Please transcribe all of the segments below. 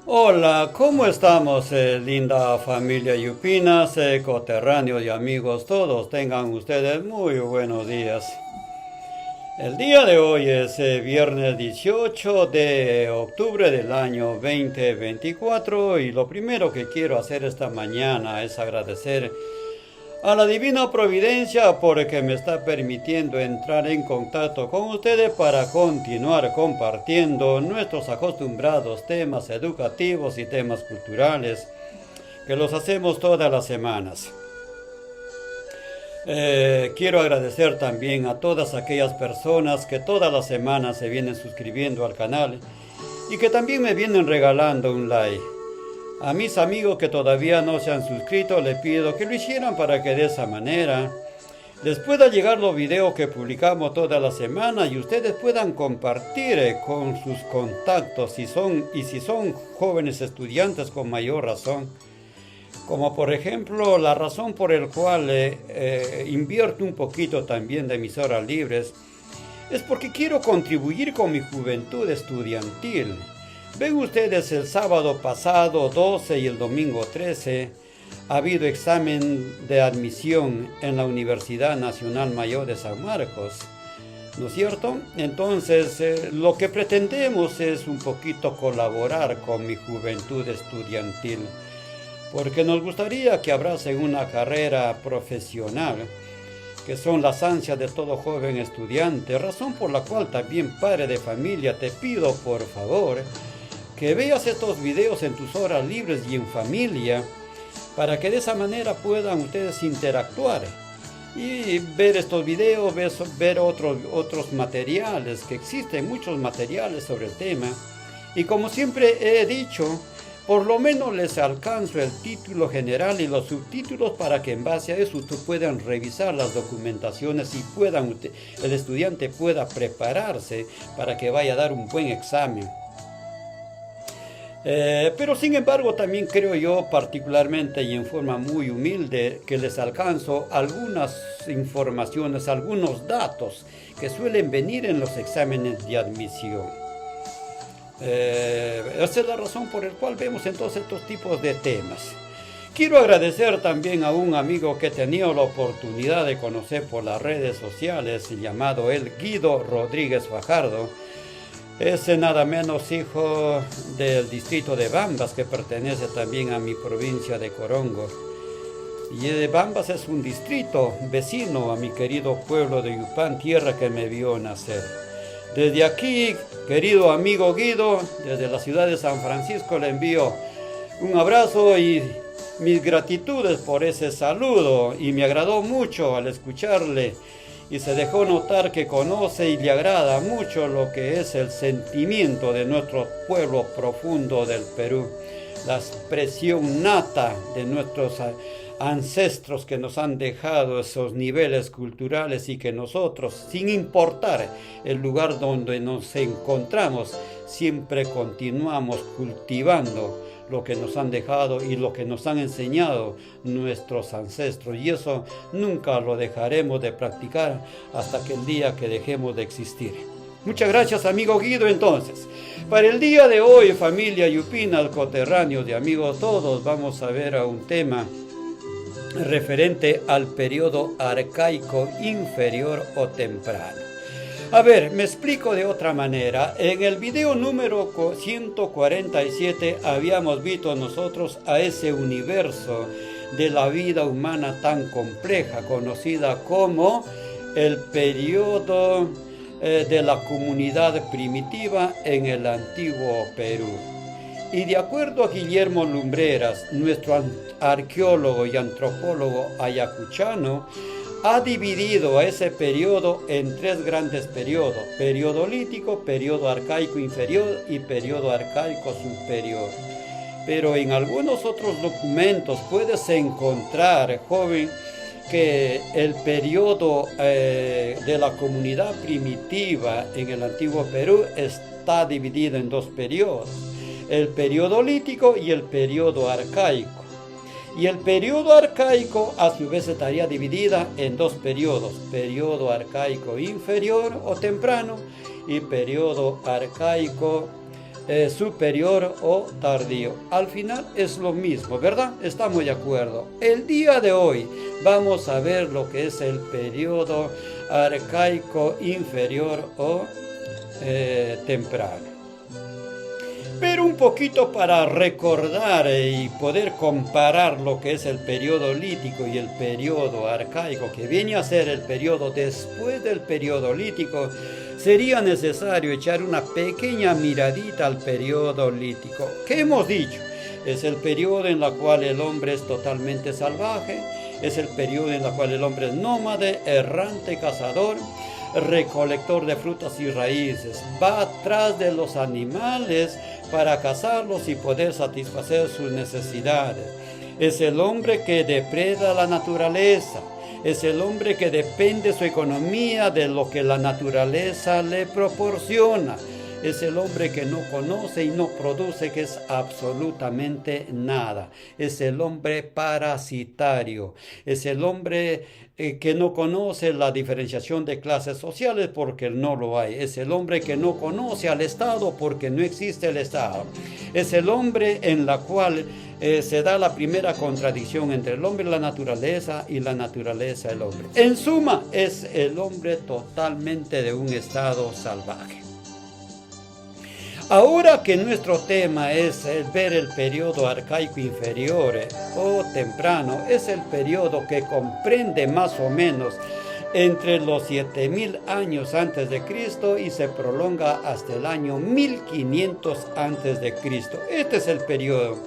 Hola, ¿cómo estamos, linda familia Yupinas, coterráneos y amigos todos? Tengan ustedes muy buenos días. El día de hoy es viernes 18 de octubre del año 2024 y lo primero que quiero hacer esta mañana es agradecer a la Divina Providencia porque me está permitiendo entrar en contacto con ustedes para continuar compartiendo nuestros acostumbrados temas educativos y temas culturales que los hacemos todas las semanas. Quiero agradecer también a todas aquellas personas que todas las semanas se vienen suscribiendo al canal y que también me vienen regalando un like. A mis amigos que todavía no se han suscrito, les pido que lo hicieran para que de esa manera les pueda llegar los videos que publicamos toda la semana y ustedes puedan compartir con sus contactos si son jóvenes estudiantes con mayor razón. Como por ejemplo la razón por la cual invierto un poquito también de mis horas libres es porque quiero contribuir con mi juventud estudiantil. Ven ustedes, el sábado pasado 12 y el domingo 13 ha habido examen de admisión en la Universidad Nacional Mayor de San Marcos, ¿no es cierto? Entonces lo que pretendemos es un poquito colaborar con mi juventud estudiantil, porque nos gustaría que abracen una carrera profesional, que son las ansias de todo joven estudiante, razón por la cual también, padre de familia, te pido por favor que veas estos videos en tus horas libres y en familia, para que de esa manera puedan ustedes interactuar y ver estos videos, ver otros materiales, que existen muchos materiales sobre el tema. Y como siempre he dicho, por lo menos les alcanzo el título general y los subtítulos para que en base a eso ustedes puedan revisar las documentaciones y el estudiante pueda prepararse para que vaya a dar un buen examen. Pero sin embargo también creo yo particularmente y en forma muy humilde que les alcanzo algunas informaciones, algunos datos que suelen venir en los exámenes de admisión. Esa es la razón por la cual vemos entonces estos tipos de temas. Quiero agradecer también a un amigo que he tenido la oportunidad de conocer por las redes sociales, llamado Guido Rodríguez Fajardo. Es nada menos hijo del distrito de Bambas, que pertenece también a mi provincia de Corongo. Y Bambas es un distrito vecino a mi querido pueblo de Yupán, tierra que me vio nacer. Desde aquí, querido amigo Guido, desde la ciudad de San Francisco, le envío un abrazo y mis gratitudes por ese saludo. Y me agradó mucho al escucharle y se dejó notar que conoce y le agrada mucho lo que es el sentimiento de nuestro pueblo profundo del Perú, la expresión nata de nuestros ancestros que nos han dejado esos niveles culturales y que nosotros, sin importar el lugar donde nos encontramos, siempre continuamos cultivando lo que nos han dejado y lo que nos han enseñado nuestros ancestros, y eso nunca lo dejaremos de practicar hasta que el día que dejemos de existir. Muchas gracias, amigo Guido. Entonces, para el día de hoy, familia Yupina, coterráneos de amigos todos, vamos a ver a un tema referente al periodo arcaico inferior o temprano. A ver, me explico de otra manera. En el video número 147 habíamos visto nosotros a ese universo de la vida humana tan compleja, conocida como el periodo de la comunidad primitiva en el antiguo Perú. Y de acuerdo a Guillermo Lumbreras, nuestro arqueólogo y antropólogo ayacuchano, ha dividido a ese periodo en tres grandes periodos: periodo lítico, periodo arcaico inferior y periodo arcaico superior. Pero en algunos otros documentos puedes encontrar, joven, que el periodo de la comunidad primitiva en el antiguo Perú está dividido en dos periodos: el periodo lítico y el periodo arcaico. Y el periodo arcaico a su vez estaría dividida en dos periodos: periodo arcaico inferior o temprano y periodo arcaico superior o tardío. Al final es lo mismo, ¿verdad? Estamos de acuerdo. El día de hoy vamos a ver lo que es el periodo arcaico inferior o temprano. Pero un poquito para recordar y poder comparar lo que es el periodo lítico y el periodo arcaico, que viene a ser el periodo después del periodo lítico, sería necesario echar una pequeña miradita al periodo lítico. ¿Qué hemos dicho? Es el periodo en el cual el hombre es totalmente salvaje, es el periodo en el cual el hombre es nómade, errante, cazador, recolector de frutas y raíces, va atrás de los animales para cazarlos y poder satisfacer sus necesidades. Es el hombre que depreda la naturaleza, es el hombre que depende su economía de lo que la naturaleza le proporciona. Es el hombre que no conoce y no produce, que es absolutamente nada. Es el hombre parasitario. Es el hombre que no conoce la diferenciación de clases sociales porque no lo hay. Es el hombre que no conoce al Estado porque no existe el Estado. Es el hombre en la cual se da la primera contradicción entre el hombre y la naturaleza y la naturaleza el hombre. En suma, es el hombre totalmente de un estado salvaje. Ahora que nuestro tema es ver el periodo arcaico inferior o temprano, es el periodo que comprende más o menos entre los 7000 años antes de Cristo y se prolonga hasta el año 1500 antes de Cristo. Este es el periodo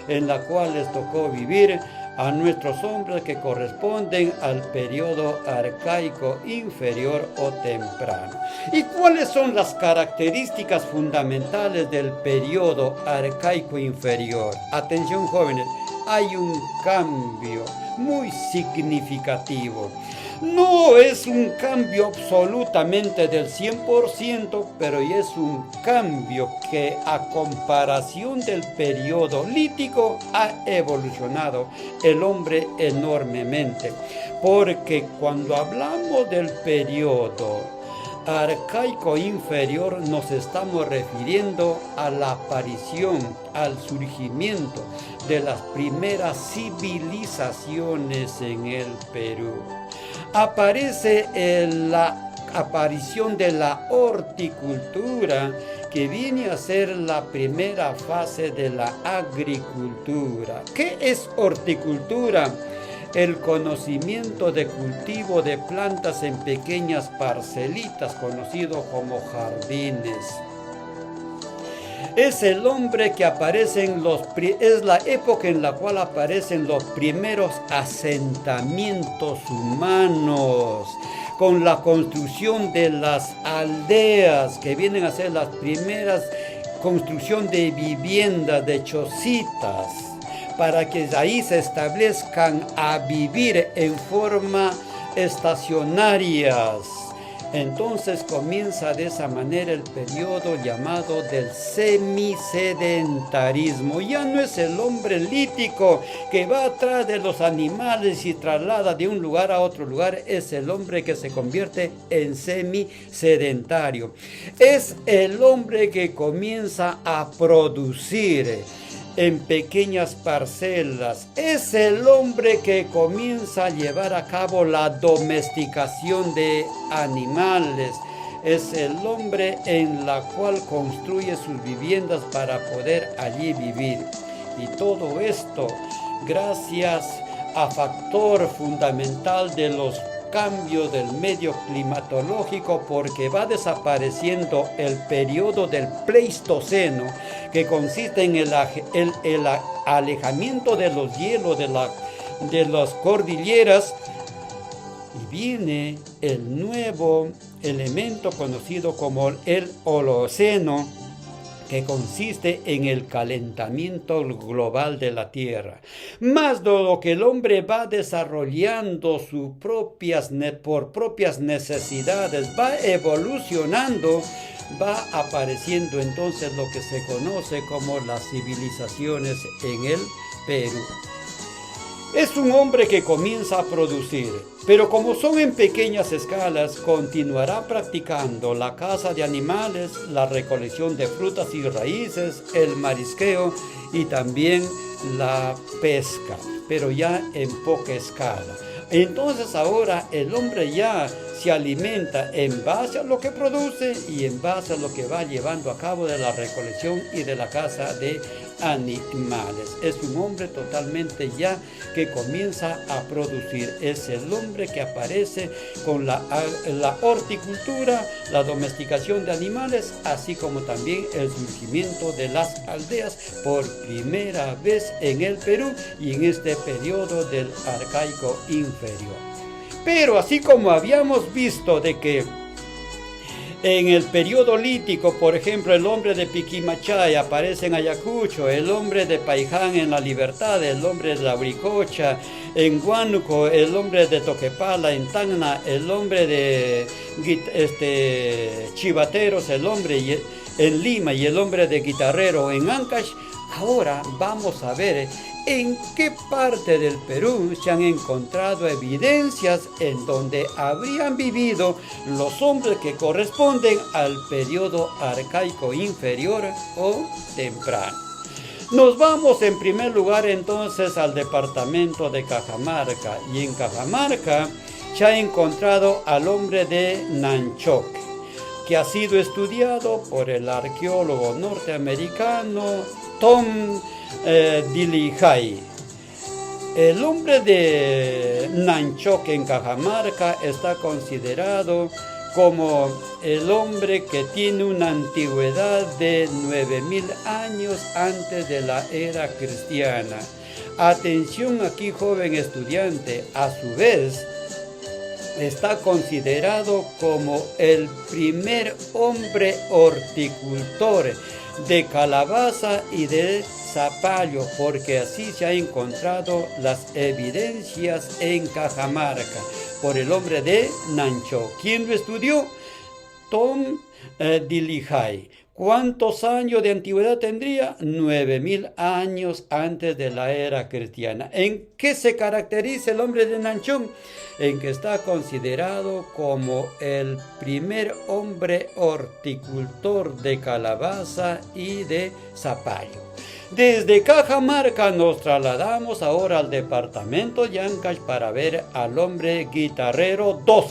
en el cual les tocó vivir a nuestros hombres que corresponden al periodo arcaico inferior o temprano. ¿Y cuáles son las características fundamentales del periodo arcaico inferior? Atención jóvenes, hay un cambio muy significativo. No es un cambio absolutamente del 100%, pero es un cambio que a comparación del periodo lítico ha evolucionado el hombre enormemente. Porque cuando hablamos del periodo arcaico inferior nos estamos refiriendo a la aparición, al surgimiento de las primeras civilizaciones en el Perú. Aparece la aparición de la horticultura, que viene a ser la primera fase de la agricultura. ¿Qué es horticultura? El conocimiento de cultivo de plantas en pequeñas parcelitas, conocido como jardines. Es el hombre que aparece es la época en la cual aparecen los primeros asentamientos humanos, con la construcción de las aldeas, que vienen a ser las primeras construcción de viviendas, de chocitas, para que ahí se establezcan a vivir en forma estacionarias. Entonces comienza de esa manera el periodo llamado del semisedentarismo. Ya no es el hombre lítico que va atrás de los animales y traslada de un lugar a otro lugar, es el hombre que se convierte en semisedentario. Es el hombre que comienza a producir en pequeñas parcelas. Es el hombre que comienza a llevar a cabo la domesticación de animales. Es el hombre en la cual construye sus viviendas para poder allí vivir. Y todo esto gracias a factor fundamental de los cambios del medio climatológico, porque va desapareciendo el periodo del Pleistoceno, que consiste en el alejamiento de los hielos de las cordilleras, y viene el nuevo elemento conocido como el Holoceno, que consiste en el calentamiento global de la Tierra. Más de lo que el hombre va desarrollando por propias necesidades, va evolucionando, va apareciendo entonces lo que se conoce como las civilizaciones en el Perú. Es un hombre que comienza a producir, pero como son en pequeñas escalas, continuará practicando la caza de animales, la recolección de frutas y raíces, el marisqueo y también la pesca, pero ya en poca escala. Entonces ahora el hombre ya se alimenta en base a lo que produce y en base a lo que va llevando a cabo de la recolección y de la caza de animales. Es un hombre totalmente ya que comienza a producir. Es el hombre que aparece con la horticultura, la domesticación de animales, así como también el surgimiento de las aldeas por primera vez en el Perú y en este periodo del Arcaico Inferior. Pero así como habíamos visto de que en el periodo lítico, por ejemplo, el hombre de Piquimachay aparece en Ayacucho, el hombre de Paiján en La Libertad, el hombre de Lauricocha, en Huánuco, el hombre de Toquepala, en Tacna, el hombre de Chivateros, el hombre en Lima y el hombre de Guitarrero en Ancash. Ahora vamos a ver en qué parte del Perú se han encontrado evidencias en donde habrían vivido los hombres que corresponden al periodo arcaico inferior o temprano. Nos vamos en primer lugar entonces al departamento de Cajamarca, y en Cajamarca se ha encontrado al hombre de Nanchoque, que ha sido estudiado por el arqueólogo norteamericano Tom Dillihai. El hombre de Nanchoque en Cajamarca está considerado como el hombre que tiene una antigüedad de 9000 años antes de la era cristiana. Atención aquí, joven estudiante, a su vez está considerado como el primer hombre horticultor de calabaza y de zapallo, porque así se ha encontrado las evidencias en Cajamarca por el hombre de Nanchoque. ¿Quién lo estudió? Tom Dillihai. ¿Cuántos años de antigüedad tendría? 9000 años antes de la era cristiana. ¿En qué se caracteriza el hombre de Nanchoque? En que está considerado como el primer hombre horticultor de calabaza y de zapallo. Desde Cajamarca nos trasladamos ahora al departamento de Ancash para ver al hombre guitarrero 2,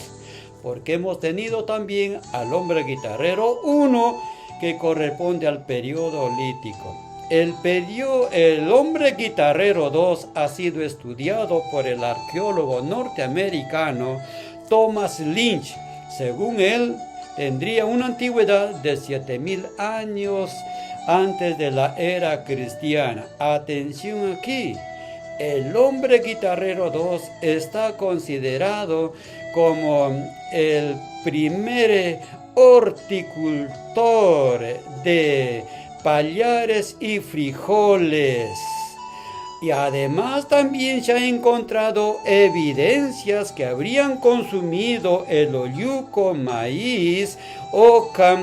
porque hemos tenido también al hombre guitarrero 1, que corresponde al periodo lítico. El hombre guitarrero 2 ha sido estudiado por el arqueólogo norteamericano Thomas Lynch. Según él, tendría una antigüedad de 7000 años antes de la era cristiana. Atención aquí, el hombre guitarrero 2 está considerado como el primer horticultor de pallares y frijoles. Y además también se han encontrado evidencias que habrían consumido el oyuco, maíz, oca,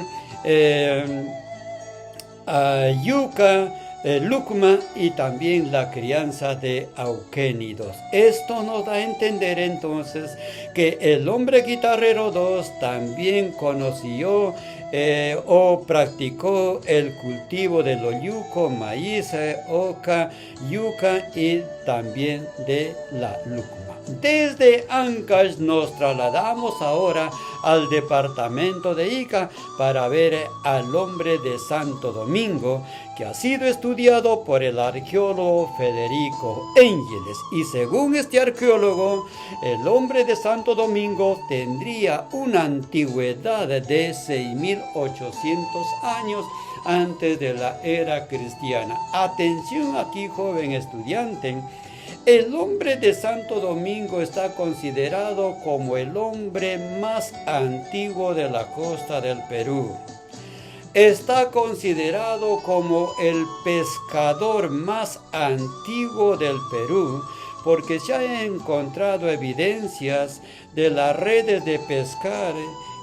yuca, lucma y también la crianza de auquénidos. Esto nos da a entender entonces que el hombre guitarrero 2 también conoció o practicó el cultivo del oyuco, maíz, oca, yuca y también de la lucma. Desde Ancash nos trasladamos ahora al departamento de Ica para ver al hombre de Santo Domingo, que ha sido estudiado por el arqueólogo Federico Ángeles. Y según este arqueólogo, el hombre de Santo Domingo tendría una antigüedad de 6800 años antes de la era cristiana. Atención aquí, joven estudiante. El hombre de Santo Domingo está considerado como el hombre más antiguo de la costa del Perú. Está considerado como el pescador más antiguo del Perú, porque se han encontrado evidencias de las redes de pescar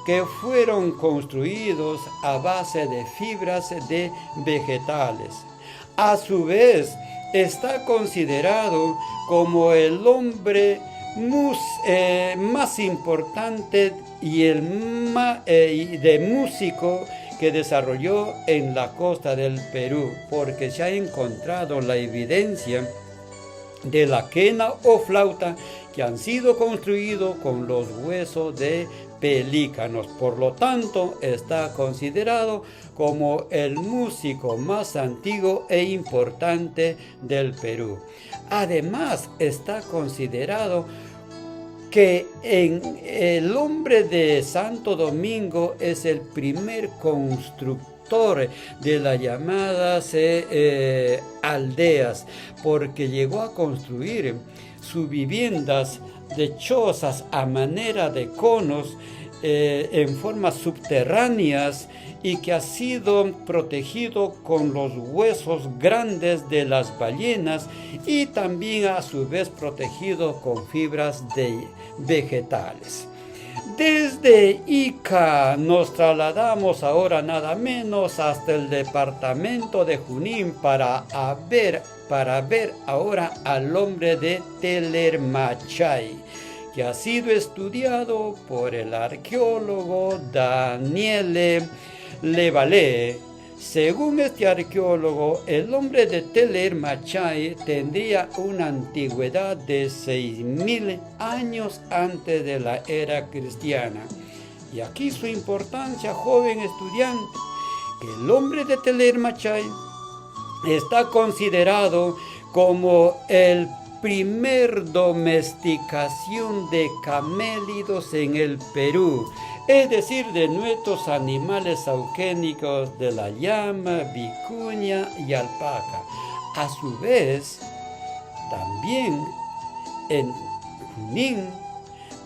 que fueron construidos a base de fibras de vegetales. A su vez, está considerado como el hombre más importante y de músico que desarrolló en la costa del Perú, porque se ha encontrado la evidencia de la quena o flauta que han sido construidos con los huesos de pelícanos. Por lo tanto, está considerado como el músico más antiguo e importante del Perú. Además, está considerado que el hombre de Santo Domingo es el primer constructor de las llamadas aldeas, porque llegó a construir sus viviendas de chozas a manera de conos en formas subterráneas, y que ha sido protegido con los huesos grandes de las ballenas, y también a su vez protegido con fibras vegetales. Desde Ica nos trasladamos ahora nada menos hasta el departamento de Junín para ver ahora al hombre de Tellermachay, que ha sido estudiado por el arqueólogo Daniele Levallee. Según este arqueólogo, el hombre de Tellermachay tendría una antigüedad de 6.000 años antes de la era cristiana. Y aquí su importancia, joven estudiante, que el hombre de Tellermachay está considerado como el primer domesticación de camélidos en el Perú, es decir, de nuestros animales auquénicos de la llama, vicuña y alpaca. A su vez, también en Junín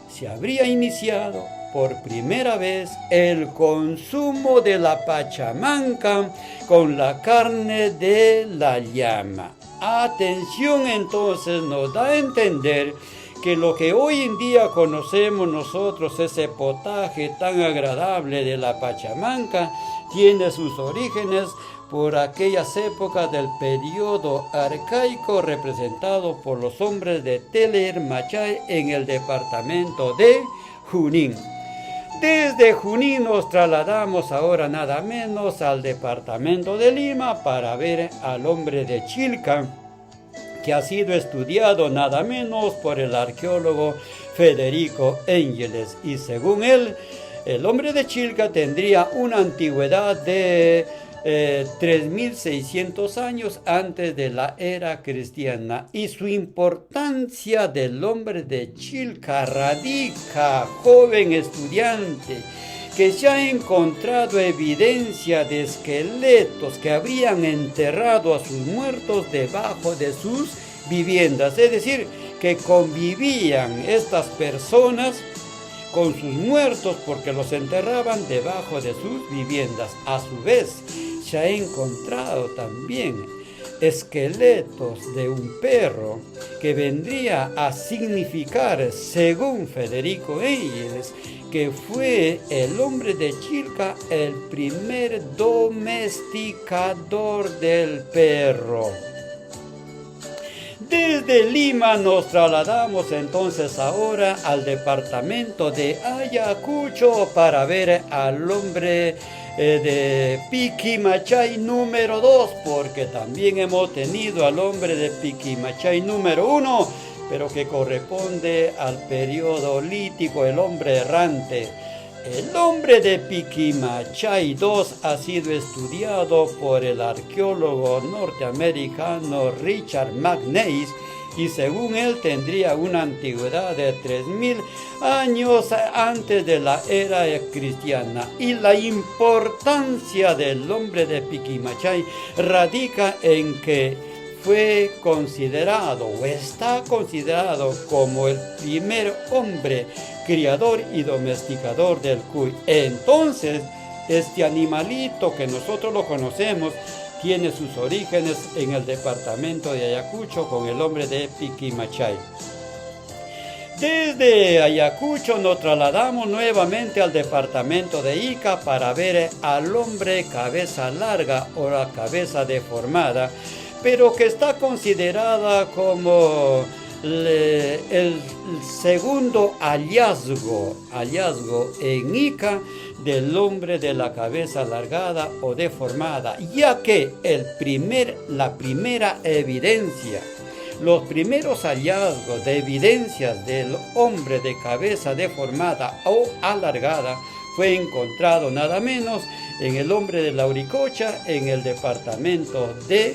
se habría iniciado por primera vez el consumo de la pachamanca con la carne de la llama. Atención, entonces, nos da a entender que lo que hoy en día conocemos nosotros, ese potaje tan agradable de la pachamanca, tiene sus orígenes por aquellas épocas del periodo arcaico representado por los hombres de Tellermachay en el departamento de Junín. Desde Junín nos trasladamos ahora nada menos al departamento de Lima para ver al hombre de Chilca, que ha sido estudiado nada menos por el arqueólogo Federico Ángeles. Y según él, el hombre de Chilca tendría una antigüedad de 3.600 años antes de la era cristiana. Y su importancia del hombre de Chilca radica, joven estudiante, que se ha encontrado evidencia de esqueletos que habrían enterrado a sus muertos debajo de sus viviendas. Es decir, que convivían estas personas con sus muertos porque los enterraban debajo de sus viviendas. A su vez, se ha encontrado también esqueletos de un perro que vendría a significar, según Federico Ángeles, que fue el hombre de Chilca el primer domesticador del perro. Desde Lima nos trasladamos entonces ahora al departamento de Ayacucho para ver al hombre de Piquimachay número 2, porque también hemos tenido al hombre de Piquimachay número 1, pero que corresponde al periodo lítico, el hombre errante. El hombre de Piquimachay 2 ha sido estudiado por el arqueólogo norteamericano Richard McNeice, y según él tendría una antigüedad de 3.000 años antes de la era cristiana. Y la importancia del hombre de Piquimachay radica en que fue considerado o está considerado como el primer hombre criador y domesticador del cuy. Entonces, este animalito que nosotros lo conocemos tiene sus orígenes en el departamento de Ayacucho con el hombre de Piquimachay. Desde Ayacucho nos trasladamos nuevamente al departamento de Ica para ver al hombre cabeza larga o la cabeza deformada, pero que está considerada como el segundo hallazgo en Ica del hombre de la cabeza alargada o deformada, ya que la primera evidencia, los primeros hallazgos de evidencias del hombre de cabeza deformada o alargada fue encontrado nada menos en el hombre de Lauricocha, en el departamento de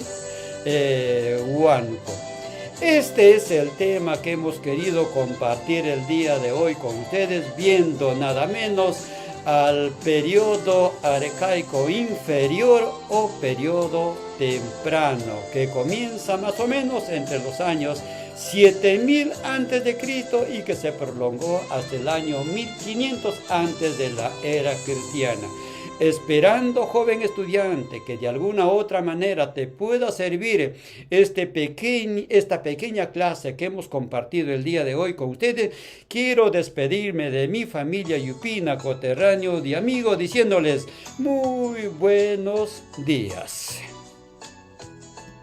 Huánuco. Este es el tema que hemos querido compartir el día de hoy con ustedes, viendo nada menos al periodo arcaico inferior o periodo temprano, que comienza más o menos entre los años 7000 antes de Cristo y que se prolongó hasta el año 1500 antes de la era cristiana. Esperando, joven estudiante, que de alguna otra manera te pueda servir esta pequeña clase que hemos compartido el día de hoy con ustedes, quiero despedirme de mi familia yupina, coterráneo y amigo, diciéndoles muy buenos días.